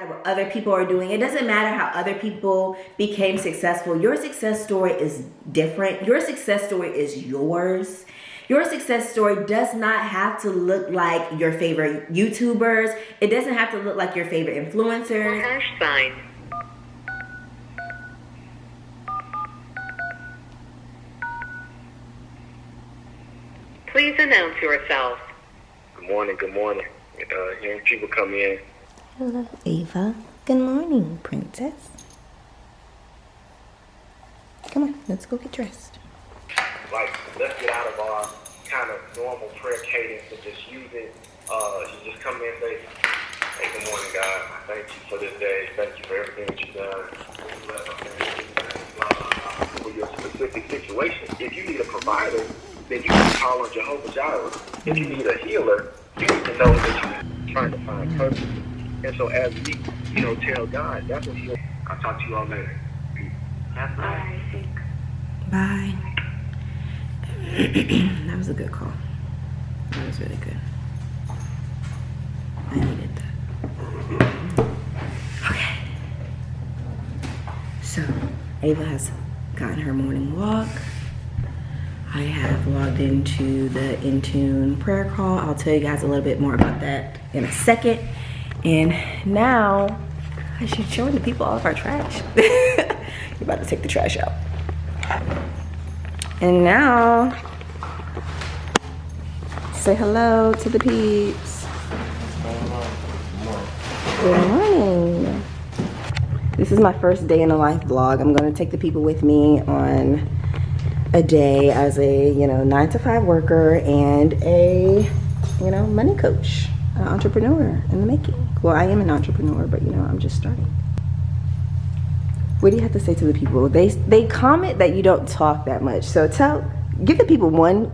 matter what other people are doing. It doesn't matter how other people became successful. Your success story is different. Your success story is yours. Your success story does not have to look like your favorite YouTubers. It doesn't have to look like your favorite influencers. Hash sign. Please announce yourself. Good morning, good morning. Hearing people come in. Hello, Ava. Good morning, princess. Come on, let's go get dressed. Like, let's get out of our kind of normal prayer cadence and just use it. You just come in and say, hey, good morning, God. Thank you for this day. Thank you for everything that you've done. For your specific situation. If you need a provider, then you can call on Jehovah Jireh. If you need a healer, you need to know that you're trying to find purpose. And so as we, tell God, that's what he'll. I'll talk to you all later. Bye. Bye. That was a good call. That was really good. I needed that. Okay. So, Ava has gotten her morning walk. I have logged into the Intune prayer call. I'll tell you guys a little bit more about that in a second. And now, I should show the people all of our trash. You're about to take the trash out. And now, say hello to the peeps. Good morning. This is my first day in the life vlog. I'm gonna take the people with me on a day as a 9-to-5 worker and a money coach, an entrepreneur in the making. Well, I am an entrepreneur, but I'm just starting. What do you have to say to the people? They comment that you don't talk that much, so give the people one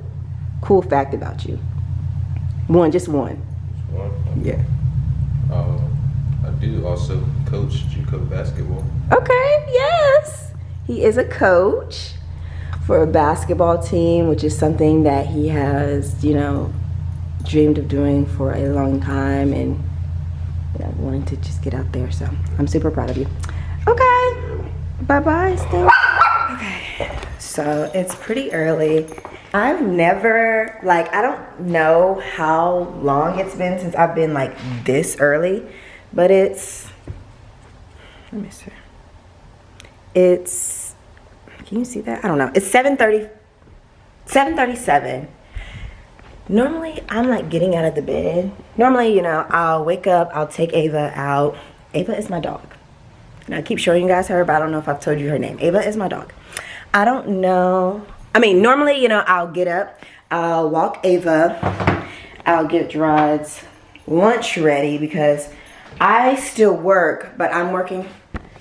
cool fact about you. Just one. Yeah. I do also coach JUCO basketball. Okay, yes. He is a coach for a basketball team, which is something that he has, dreamed of doing for a long time, and wanting to just get out there. So I'm super proud of you. Okay, bye-bye still. Okay, so it's pretty early. I've never, I don't know how long it's been since I've been this early, but let me see. Can you see that? I don't know. It's 7:37. Normally, I'm getting out of the bed. Normally, I'll wake up, I'll take Ava out. Ava is my dog. And I keep showing you guys her, but I don't know if I've told you her name. Ava is my dog. I don't know. Normally, I'll get up, I'll walk Ava, I'll get Rod's lunch ready because I still work, but I'm working,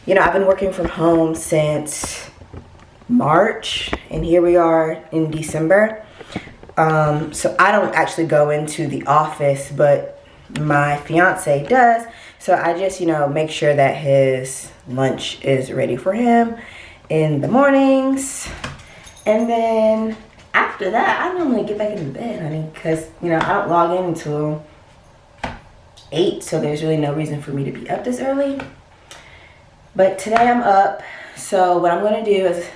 I've been working from home since March, and here we are in December. So I don't actually go into the office, but my fiance does. So I just, make sure that his lunch is ready for him in the mornings. And then after that, I normally get back into bed, honey, because, I don't log in until 8. So there's really no reason for me to be up this early. But today I'm up. So what I'm going to do is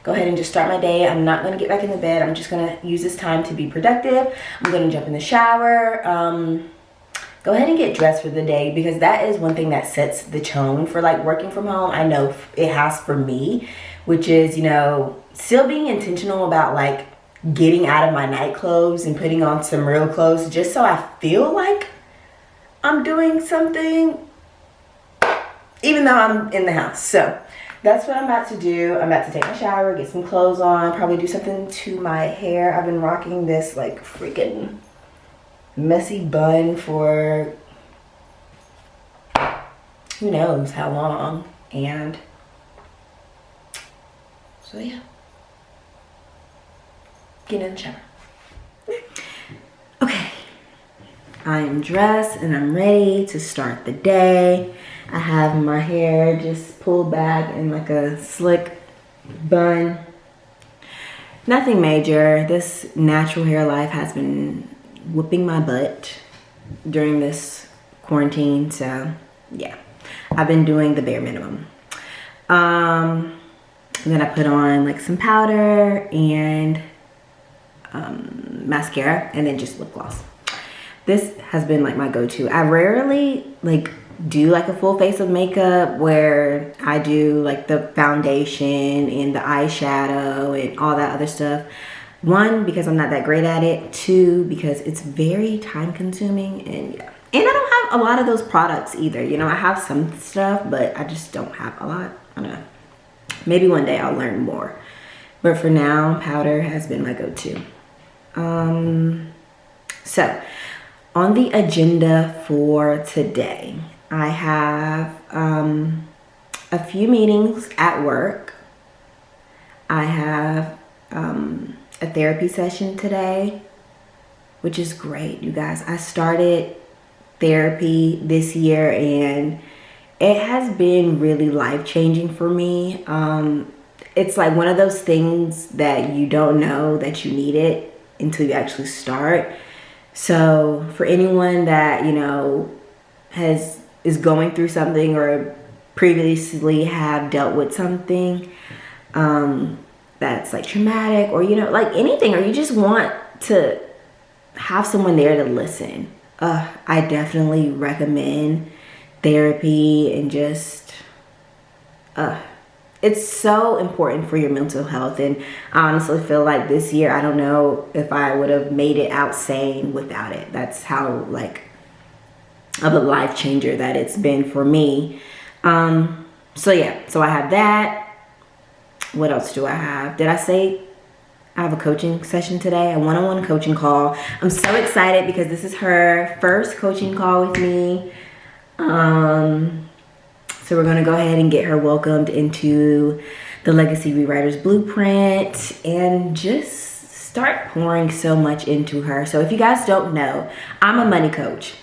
go ahead and just start my day. I'm not going to get back in the bed. I'm just going to use this time to be productive. I'm going to jump in the shower. Go ahead and get dressed for the day, because that is one thing that sets the tone for working from home. I know it has for me, which is, still being intentional about getting out of my night clothes and putting on some real clothes just so I feel like I'm doing something, even though I'm in the house. So that's what I'm about to do. I'm about to take a shower, get some clothes on, probably do something to my hair. I've been rocking this freaking messy bun for who knows how long. And so yeah, get in the shower. Okay, I am dressed and I'm ready to start the day. I have my hair just pulled back in a slick bun. Nothing major. This natural hair life has been whipping my butt during this quarantine, so yeah. I've been doing the bare minimum. And then I put on like some powder and mascara, and then just lip gloss. This has been like my go-to. I rarely like do like a full face of makeup where I do like the foundation and the eyeshadow and all that other stuff. One, because I'm not that great at it. Two, because it's very time consuming, and yeah. And I don't have a lot of those products either. You know, I have some stuff, but I just don't have a lot. I don't know. Maybe one day I'll learn more. But for now, powder has been my go-to. So, on the agenda for today, I have a few meetings at work. I have a therapy session today, which is great, you guys. I started therapy this year, and it has been really life-changing for me. It's like one of those things that you don't know that you need it until you actually start. So for anyone that, you know, is going through something or previously have dealt with something that's like traumatic, or, you know, like anything, or you just want to have someone there to listen, I definitely recommend therapy. And just it's so important for your mental health. And I honestly feel like this year, I don't know if I would have made it out sane without it. That's how like of a life changer that it's been for me. So yeah, so I have that. What else do I have? Did I say I have a coaching session today, a one-on-one coaching call? I'm so excited because this is her first coaching call with me. So we're going to go ahead and get her welcomed into the Legacy Rewriters Blueprint and just start pouring so much into her. So if you guys don't know, I'm a money coach.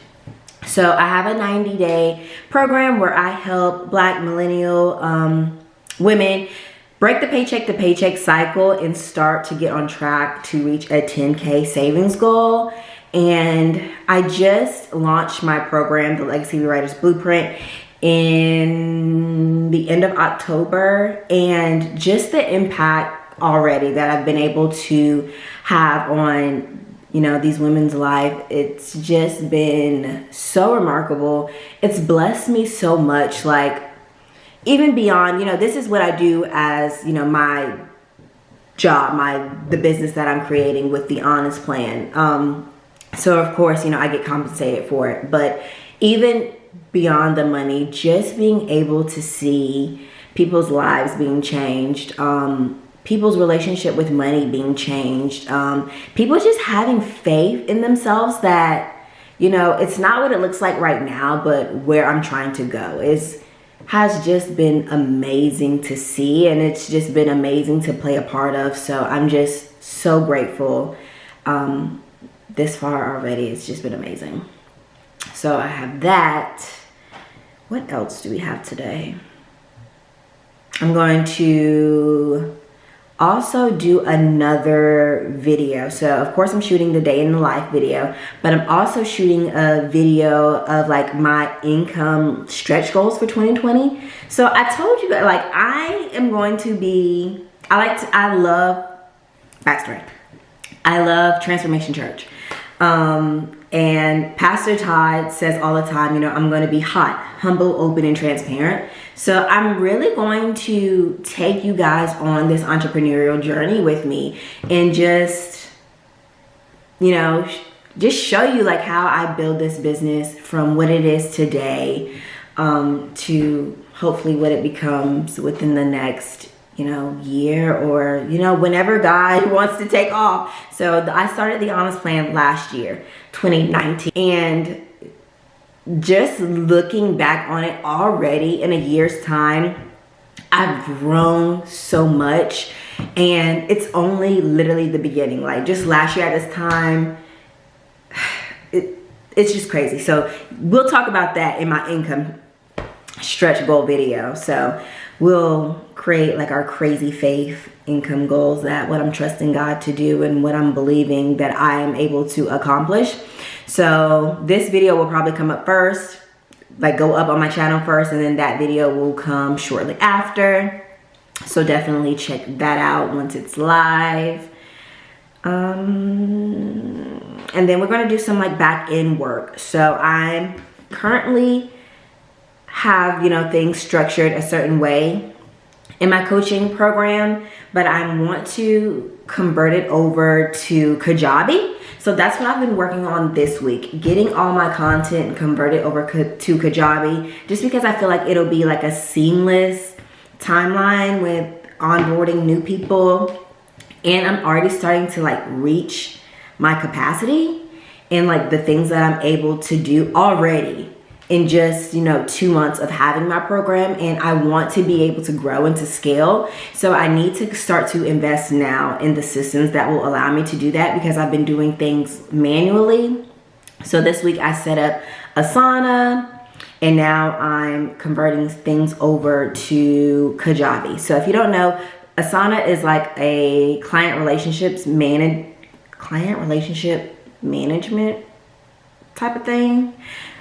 So I have a 90-day program where I help Black millennial women break the paycheck to paycheck cycle and start to get on track to reach a 10K savings goal. And I just launched my program, the Legacy Rewriters Blueprint, in the end of October. And just the impact already that I've been able to have on, you know, these women's life, it's just been so remarkable. It's blessed me so much, like even beyond, you know, this is what I do as, you know, my job, the business that I'm creating with the Honest Plan. So of course, you know, I get compensated for it, but even beyond the money, just being able to see people's lives being changed, people's relationship with money being changed, people just having faith in themselves that, you know, it's not what it looks like right now, but where I'm trying to go has just been amazing to see, and it's just been amazing to play a part of. So I'm just so grateful this far already. It's just been amazing. So I have that. What else do we have today? I'm going to also do another video. So of course I'm shooting the day in the life video, but I'm also shooting a video of like my income stretch goals for 2020. So I told you that, like, I am going to be, I love backstory. I love Transformation Church. And Pastor Todd says all the time, you know, I'm going to be hot, humble, open, and transparent. So I'm really going to take you guys on this entrepreneurial journey with me and just, you know, just show you like how I build this business from what it is today to hopefully what it becomes within the next, you know, year, or, you know, whenever God wants to take off. So I started the Honest Plan last year, 2019. And just looking back on it already in a year's time, I've grown so much. And it's only literally the beginning. Like just last year at this time, it's just crazy. So we'll talk about that in my income stretch goal video. So we'll create like our crazy faith income goals, that what I'm trusting God to do and what I'm believing that I am able to accomplish. So this video will probably come up first. like go up on my channel first, and then that video will come shortly after. So definitely check that out once it's live. And then we're gonna do some like back end work. So I'm currently have, you know, things structured a certain way in my coaching program, but I want to convert it over to Kajabi. So that's what I've been working on this week, getting all my content converted over to Kajabi, just because I feel like it'll be like a seamless timeline with onboarding new people. And I'm already starting to like reach my capacity and like the things that I'm able to do already in just, you know, 2 months of having my program. And I want to be able to grow and to scale. So I need to start to invest now in the systems that will allow me to do that, because I've been doing things manually. So this week I set up Asana, and now I'm converting things over to Kajabi. So if you don't know, Asana is like a client relationship management type of thing,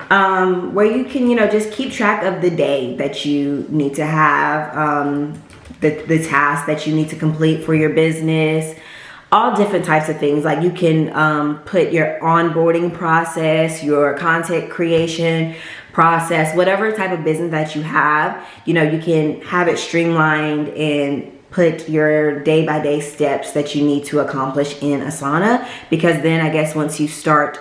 where you can, you know, just keep track of the day that you need to have, the tasks that you need to complete for your business, all different types of things. Like you can put your onboarding process, your content creation process, whatever type of business that you have, you know, you can have it streamlined and put your day-by-day steps that you need to accomplish in Asana. Because then I guess once you start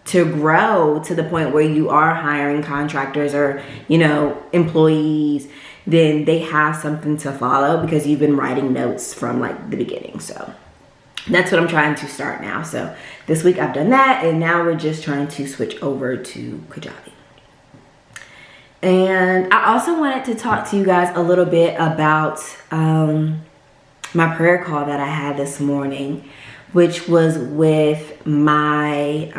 to grow to the point where you are hiring contractors or, you know, employees, then they have something to follow because you've been writing notes from like the beginning. So that's what I'm trying to start now. So this week I've done that, and now we're just trying to switch over to Kajabi. And I also wanted to talk to you guys a little bit about my prayer call that I had this morning, which was with my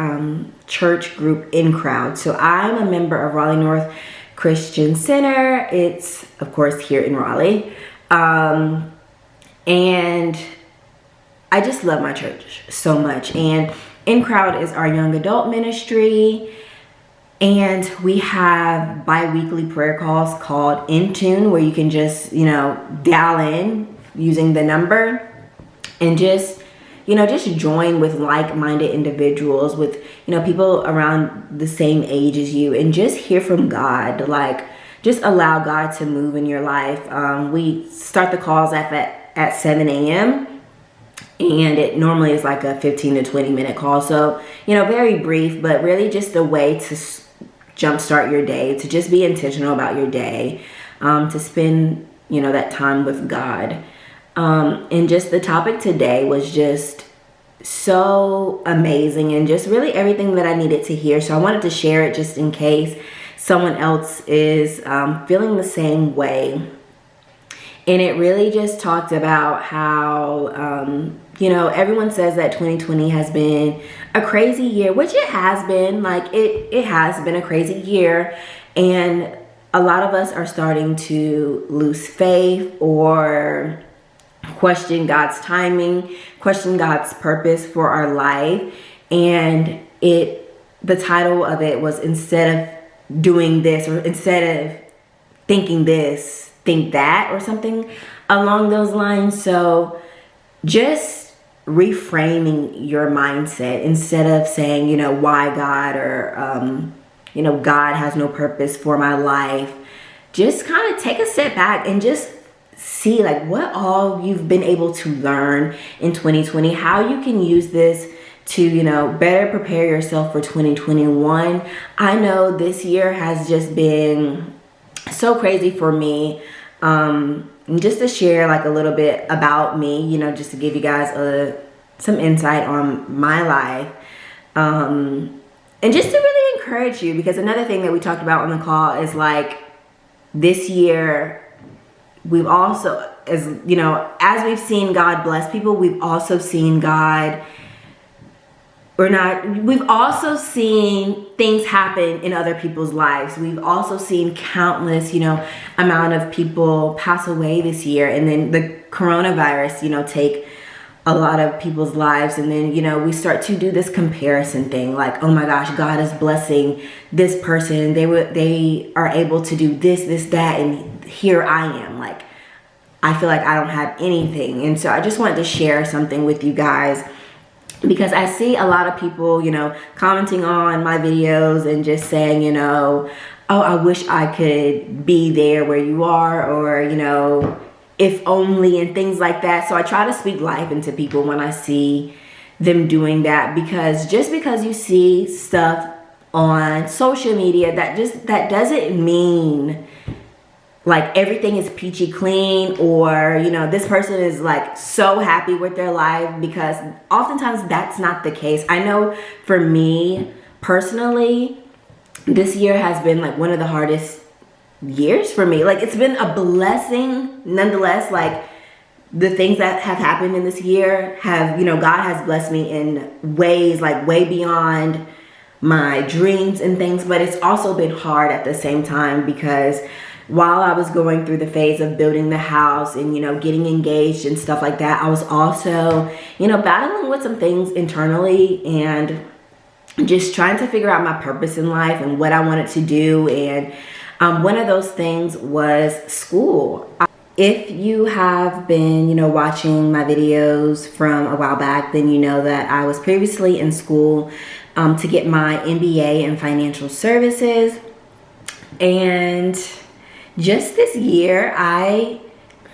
church group In Crowd. So I'm a member of Raleigh North Christian Center. It's, of course, here in Raleigh. And I just love my church so much. And In Crowd is our young adult ministry. And we have bi-weekly prayer calls called In Tune, where you can just, you know, dial in using the number and just, you know, just join with like-minded individuals, with, you know, people around the same age as you, and just hear from God. Like, just allow God to move in your life. We start the calls at 7 a.m. and it normally is like a 15 to 20 minute call. So, you know, very brief, but really just a way to jumpstart your day, to just be intentional about your day, to spend, you know, that time with God. And just the topic today was just so amazing and just really everything that I needed to hear. So I wanted to share it just in case someone else is feeling the same way. And it really just talked about how, you know, everyone says that 2020 has been a crazy year, which it has been. Like, it has been a crazy year. And a lot of us are starting to lose faith or question God's timing, question God's purpose for our life. And the title of it was, instead of doing this, or instead of thinking this, think that, or something along those lines. So just reframing your mindset, instead of saying, you know, why God, or you know, God has no purpose for my life. Just kind of take a step back and just see like what all you've been able to learn in 2020, how you can use this to, you know, better prepare yourself for 2021. I know this year has just been so crazy for me. Just to share like a little bit about me, you know, just to give you guys some insight on my life, and just to really encourage you, because another thing that we talked about on the call is like, this year we've also, as you know, as we've seen God bless people, we've also seen we've also seen things happen in other people's lives. We've also seen countless, you know, amount of people pass away this year. And then the coronavirus, you know, take a lot of people's lives, and then, you know, we start to do this comparison thing, like, oh my gosh, God is blessing this person, they are able to do this, that, and here I am, like, I feel like I don't have anything. And so I just wanted to share something with you guys, because I see a lot of people, you know, commenting on my videos and just saying, you know, oh, I wish I could be there where you are, or, you know, if only, and things like that. So I try to speak life into people when I see them doing that, because just because you see stuff on social media, that doesn't mean like everything is peachy clean, or, you know, this person is like so happy with their life, because oftentimes that's not the case. I know for me personally, this year has been like one of the hardest years for me. Like, it's been a blessing nonetheless. Like, the things that have happened in this year have, you know, God has blessed me in ways like way beyond my dreams and things, but it's also been hard at the same time, because while I was going through the phase of building the house and, you know, getting engaged and stuff like that, I was also, you know, battling with some things internally and just trying to figure out my purpose in life and what I wanted to do. And one of those things was school. If you have been, you know, watching my videos from a while back, then you know that I was previously in school to get my MBA in financial services. And just this year, I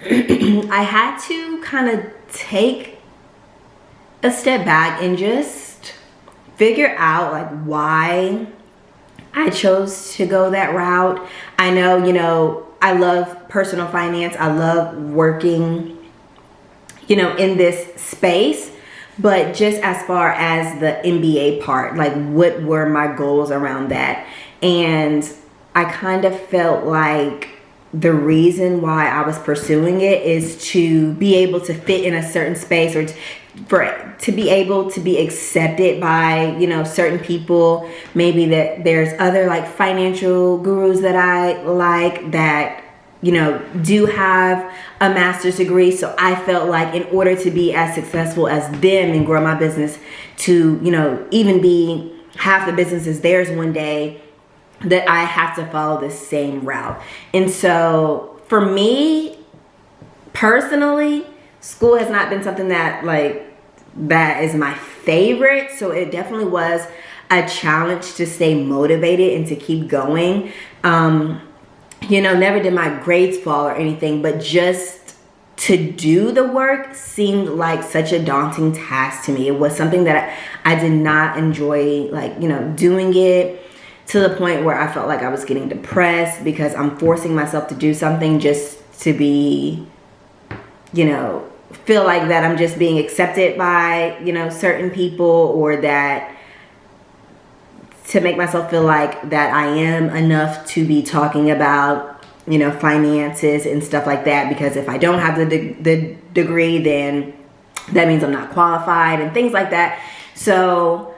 had to kind of take a step back and just figure out like why I chose to go that route. I know, you know, I love personal finance. I love working, you know, in this space. But just as far as the MBA part, like, what were my goals around that? And I kind of felt like the reason why I was pursuing it is to be able to fit in a certain space, or to be able to be accepted by, you know, certain people. Maybe that there's other like financial gurus that I like that, you know, do have a master's degree. So I felt like in order to be as successful as them and grow my business to, you know, even be half the business as theirs one day, that I have to follow the same route. And so for me personally, school has not been something that is my favorite. So it definitely was a challenge to stay motivated and to keep going. You know, never did my grades fall or anything, but just to do the work seemed like such a daunting task to me. It was something that I did not enjoy, like, you know, doing it, to the point where I felt like I was getting depressed because I'm forcing myself to do something just to be, you know, feel like that I'm just being accepted by, you know, certain people, or that to make myself feel like that I am enough to be talking about, you know, finances and stuff like that. Because if I don't have the degree, then that means I'm not qualified and things like that. So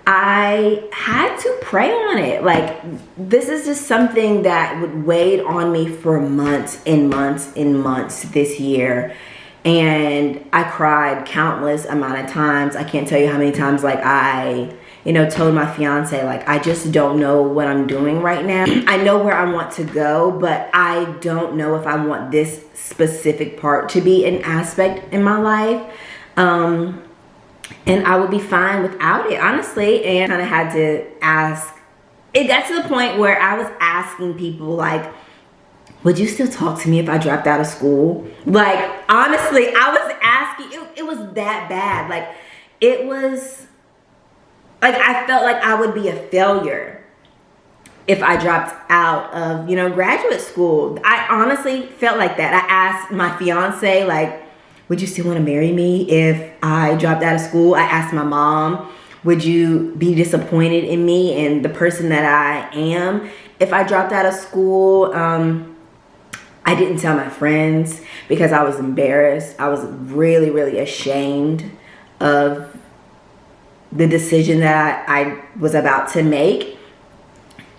I had to pray on it. Like, this is just something that would weigh on me for months and months and months this year. And I cried countless amount of times. I can't tell you how many times, like, I, you know, told my fiance, like, I just don't know what I'm doing right now. I know where I want to go, but I don't know if I want this specific part to be an aspect in my life. And I would be fine without it, honestly. And I kind of had to ask. It got to the point where I was asking people, like, would you still talk to me if I dropped out of school? Like, honestly, I was asking. It was that bad. Like, it was, like, I felt like I would be a failure if I dropped out of, you know, graduate school. I honestly felt like that. I asked my fiance, like, would you still want to marry me if I dropped out of school? I asked my mom, would you be disappointed in me and the person that I am if I dropped out of school? I didn't tell my friends because I was embarrassed. I was really, really ashamed of the decision that I was about to make.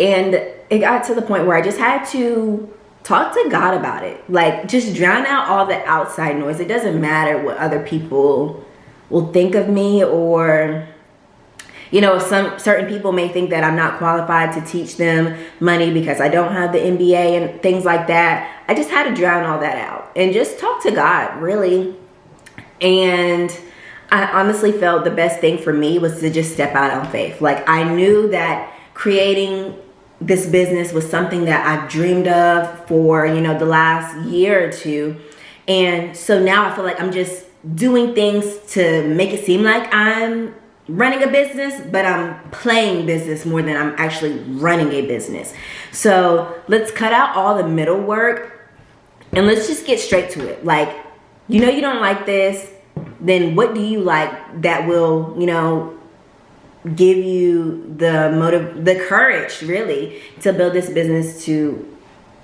And it got to the point where I just had to talk to God about it. Like, just drown out all the outside noise. It doesn't matter what other people will think of me, or some certain people may think that I'm not qualified to teach them money because I don't have the MBA and things like that. I just had to drown all that out and just talk to God, really. And I honestly felt the best thing for me was to just step out on faith. Like, I knew that creating this business was something that I've dreamed of for, the last year or two. And so now I feel like I'm just doing things to make it seem like I'm running a business, but I'm playing business more than I'm actually running a business. So let's cut out all the middle work and let's just get straight to it. Like, you don't like this, then what do you like that will, give you the courage really to build this business to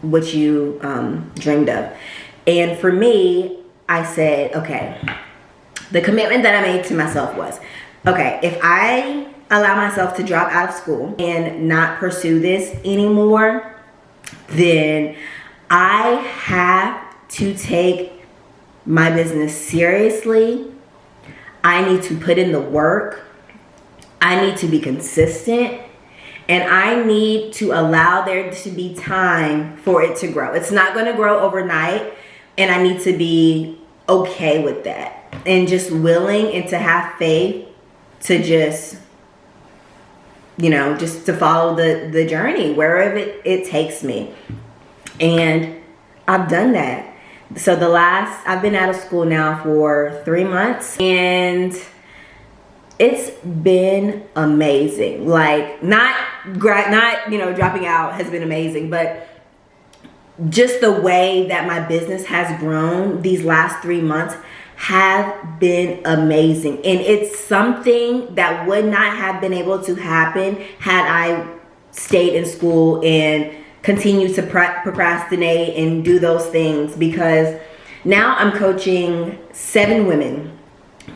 what you dreamed of? And for me, I said, okay, the commitment that I made to myself was, okay, if I allow myself to drop out of school and not pursue this anymore, then I have to take my business seriously. I need to put in the work. I need to be consistent. And I need to allow there to be time for it to grow. It's not going to grow overnight. And I need to be okay with that. And just willing and to have faith to just, just to follow the journey wherever it takes me. And I've done that. So I've been out of school now for 3 months, and it's been amazing. Like, not dropping out has been amazing, but just the way that my business has grown these last 3 months have been amazing. And it's something that would not have been able to happen had I stayed in school and continued to procrastinate and do those things, because now I'm coaching 7 women.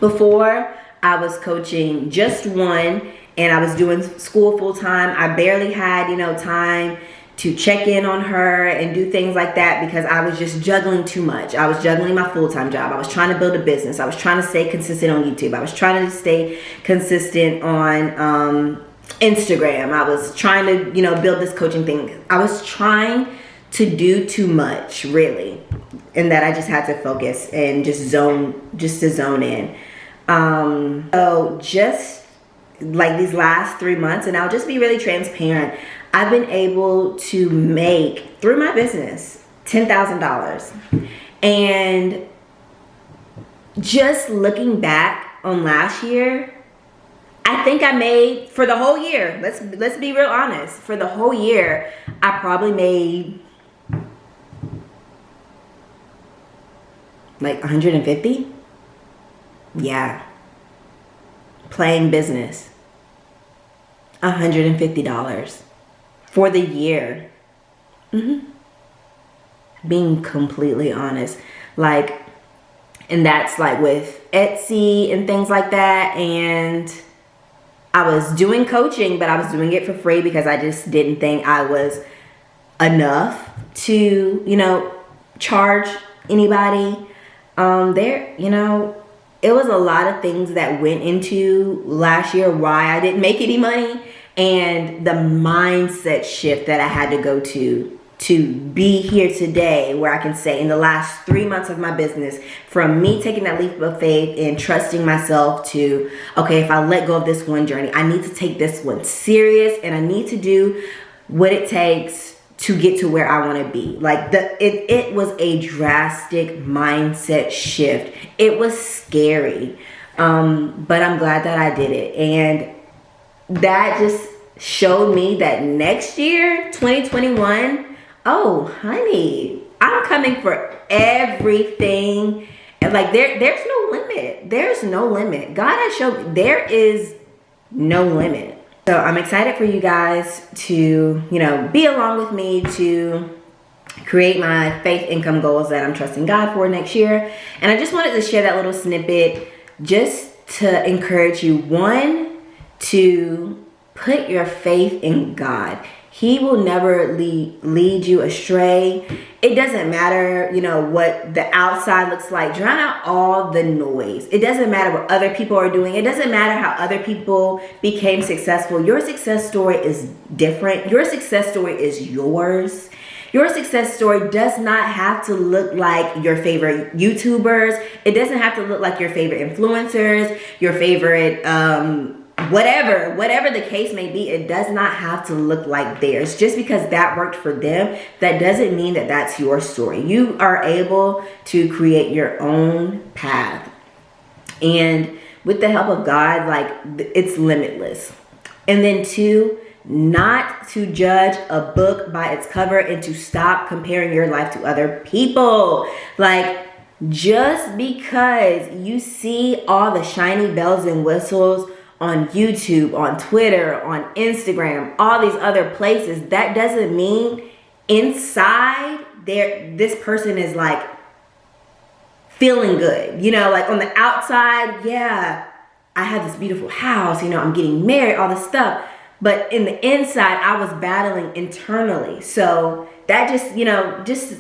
Before, I was coaching just 1, and I was doing school full time. I barely had, time to check in on her and do things like that because I was just juggling too much. I was juggling my full-time job. I was trying to build a business. I was trying to stay consistent on YouTube. I was trying to stay consistent on Instagram. I was trying to, build this coaching thing. I was trying to do too much, really. And that I just had to focus and just to zone in. So just like these last 3 months, and I'll just be really transparent, I've been able to make, through my business, $10,000. And just looking back on last year, I think I made, for the whole year, let's be real honest, for the whole year, I probably made like 150. Yeah. Playing business. $150 for the year. Being completely honest. Like, and that's like with Etsy and things like that. And I was doing coaching, but I was doing it for free because I just didn't think I was enough to, charge anybody. It was a lot of things that went into last year why I didn't make any money, and the mindset shift that I had to go to be here today, where I can say in the last 3 months of my business, from me taking that leap of faith and trusting myself to, okay, if I let go of this one journey, I need to take this one serious, and I need to do what it takes to get to where I want to be. Like, it was a drastic mindset shift. It was scary, but I'm glad that I did it. And that just showed me that next year, 2021, oh, honey, I'm coming for everything. And like, there's no limit. There's no limit. God has showed me there is no limit. So I'm excited for you guys to, be along with me to create my faith income goals that I'm trusting God for next year. And I just wanted to share that little snippet just to encourage you, one, to put your faith in God. He will never lead you astray. It doesn't matter, what the outside looks like. Drown out all the noise. It doesn't matter what other people are doing. It doesn't matter how other people became successful. Your success story is different. Your success story is yours. Your success story does not have to look like your favorite YouTubers. It doesn't have to look like your favorite influencers, your favorite whatever the case may be. It does not have to look like theirs. Just because that worked for them, that doesn't mean that that's your story. You are able to create your own path. And with the help of God, like, it's limitless. And then 2, not to judge a book by its cover and to stop comparing your life to other people. Like, just because you see all the shiny bells and whistles on YouTube, on Twitter, on Instagram, all these other places, that doesn't mean inside this person is like feeling good. Like on the outside, yeah, I have this beautiful house, I'm getting married, all this stuff. But in the inside, I was battling internally. So that just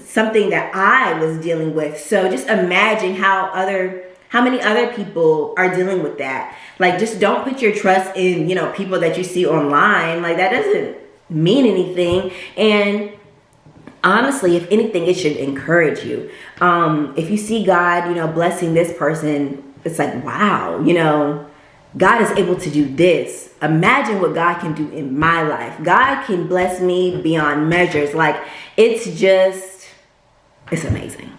something that I was dealing with. So just imagine how many other people are dealing with that. Like, just don't put your trust in, people that you see online. Like, that doesn't mean anything. And honestly, if anything, it should encourage you. If you see God, blessing this person, it's like, wow, God is able to do this. Imagine what God can do in my life. God can bless me beyond measures. Like, it's amazing.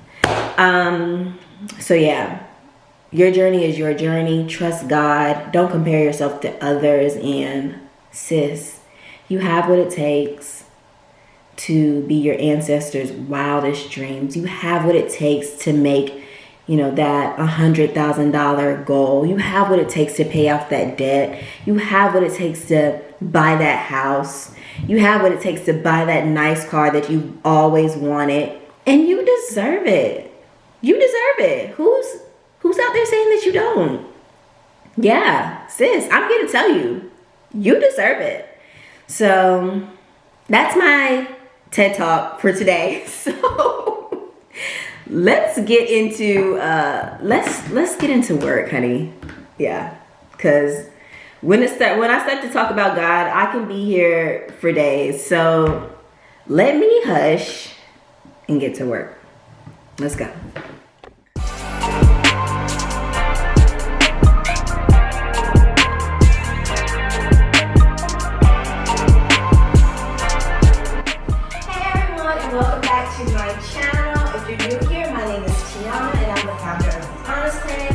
So yeah, your journey is your journey. Trust God. Don't compare yourself to others. And sis, you have what it takes to be your ancestors' wildest dreams. You have what it takes to make that $100,000 goal. You have what it takes to pay off that debt. You have what it takes to buy that house. You have what it takes to buy that nice car that you've always wanted. And you deserve it. You deserve it. Who's out there saying that you don't? Yeah, sis, I'm here to tell you, you deserve it. So that's my TED Talk for today. So let's get into let's get into work, honey. Yeah, because when I start to talk about God, I can be here for days. So let me hush and get to work. Let's go. Hey everyone, and welcome back to my channel. If you're new here, my name is Tionna, and I'm the founder of Homeownership.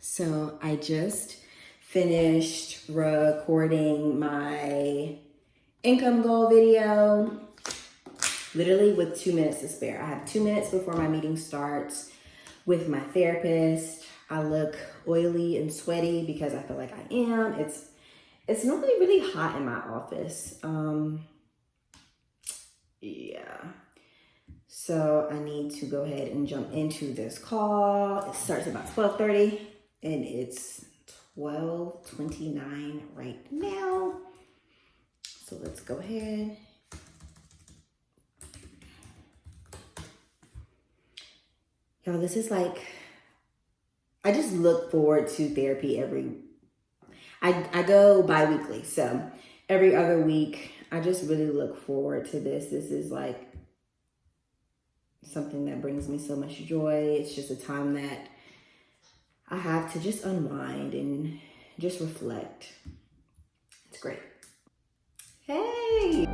So I just finished recording my income goal video, literally with 2 minutes to spare. I have 2 minutes before my meeting starts with my therapist. I look oily and sweaty because I feel like I am. It's normally really hot in my office. Yeah. So I need to go ahead and jump into this call. It starts about 12:30 and it's 12:29 right now. So let's go ahead. Y'all, this is like, I just look forward to therapy I go bi-weekly. So every other week, I just really look forward to this. This is like something that brings me so much joy. It's just a time that I have to just unwind and just reflect. It's great. Hey!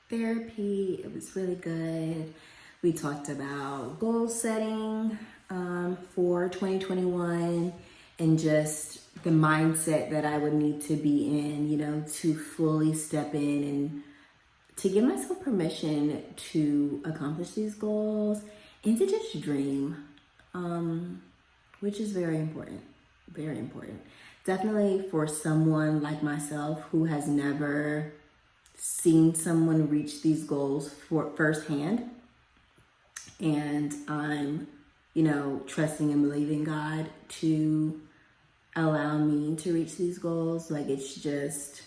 therapy. It was really good. We talked about goal setting for 2021 and just the mindset that I would need to be in, you know, to fully step in and to give myself permission to accomplish these goals and to just dream, which is very important, very important. Definitely for someone like myself who has never seen someone reach these goals for firsthand. And I'm, you know, trusting and believing God to allow me to reach these goals. Like, it's just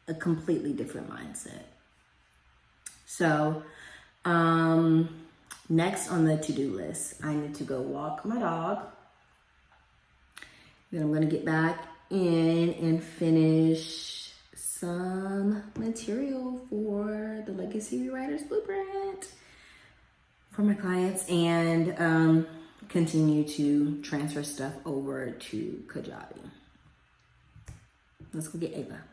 a completely different mindset. So, next on the to-do list, I need to go walk my dog. Then I'm gonna get back in and finish some material for the Legacy Rewriters Blueprint for my clients and continue to transfer stuff over to Kajabi. Let's go get Ava.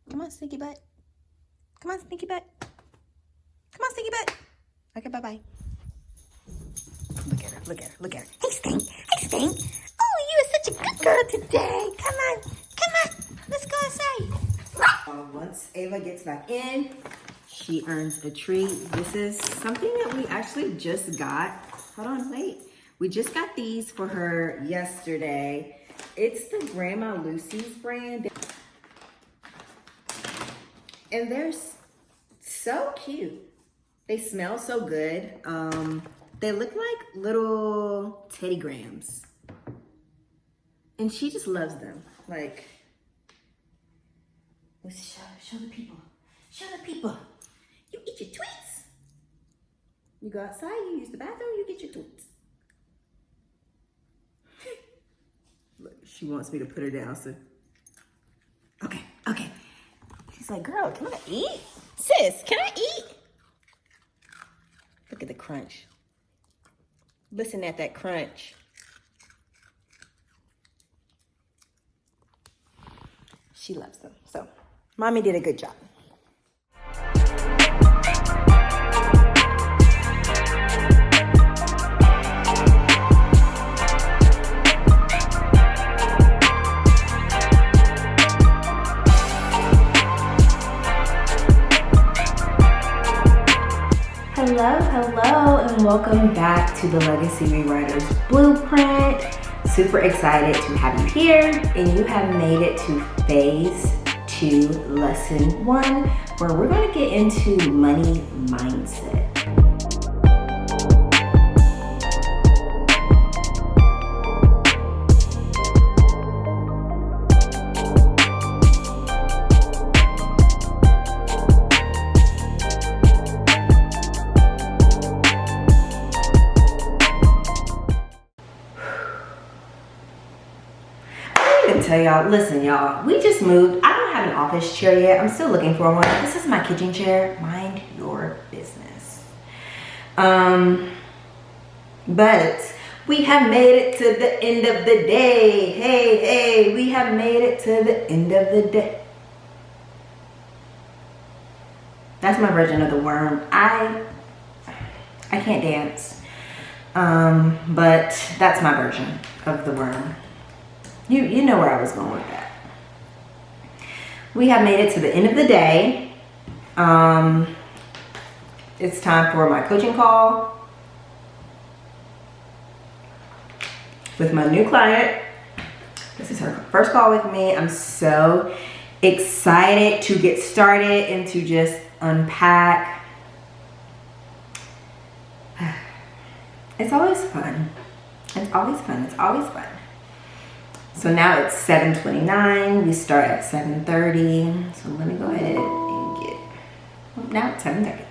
Come on, sneaky butt. Come on, sneaky butt. Come on, sneaky butt. Okay, bye-bye. Look at her, look at her, look at her. Hey, Stink. Hey, Stink. Oh, you are such a good girl today. Come on, come on. Let's go outside. Once Ava gets back in, she earns a treat. This is something that we actually just got. Hold on, wait. We just got these for her yesterday. It's the Grandma Lucy's brand. And they're so cute. They smell so good. They look like little Teddy Grahams. And she just loves them. Like, let's show the people. Show the people. You eat your tweets. You go outside, you use the bathroom, you get your tweets. Look, she wants me to put her down, so. Okay, okay. She's like, girl, can I eat? Sis, can I eat? Look at the crunch. Listen at that crunch. She loves them. So, mommy did a good job. Hello, and welcome back to the Legacy Rewriters Blueprint. Super excited to have you here, and you have made it to phase 2, lesson 1, where we're going to get into money mindset. Tell y'all, listen y'all, we just moved. I don't have an office chair yet. I'm still looking for one. This is my kitchen chair. Mind your business. But we have made it to the end of the day. Hey, we have made it to the end of the day. That's my version of the worm. I can't dance. But that's my version of the worm. You know where I was going with that. We have made it to the end of the day. It's time for my coaching call with my new client. This is her first call with me. I'm so excited to get started and to just unpack. It's always fun. It's always fun. It's always fun. So now it's 7:29. We start at 7:30. So let me go ahead and get, now it's 7:30.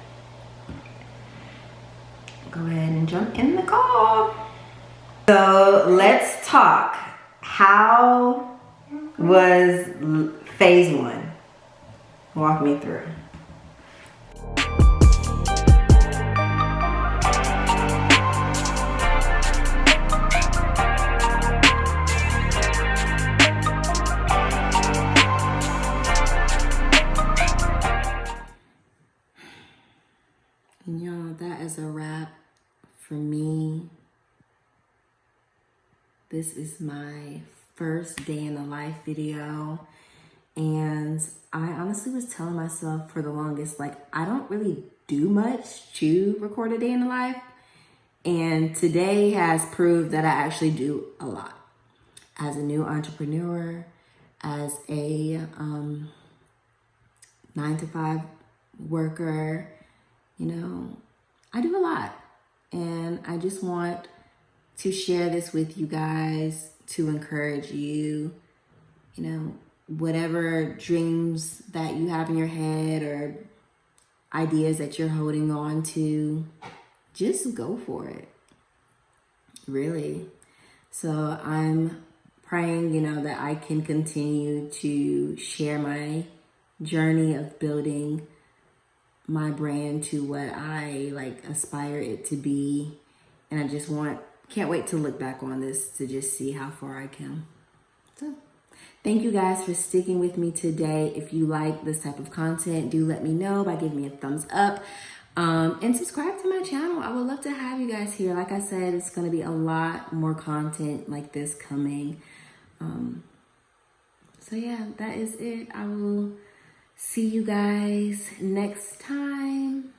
Go ahead and jump in the call. So let's talk. How was phase 1? Walk me through. This is my first day in the life video. And I honestly was telling myself for the longest, like, I don't really do much to record a day in the life. And today has proved that I actually do a lot. As a new entrepreneur, as a 9-to-5 worker, you know, I do a lot. And I just want to share this with you guys to encourage you, you know, whatever dreams that you have in your head or ideas that you're holding on to, just go for it. Really. So I'm praying, you know, that I can continue to share my journey of building my brand to what I like aspire it to be. And I just can't wait to look back on this to just see how far I come. So thank you guys for sticking with me today. If you like this type of content, do let me know by giving me a thumbs up. And subscribe to my channel. I would love to have you guys here. Like I said, it's going to be a lot more content like this coming. So yeah, that is it. I will see you guys next time.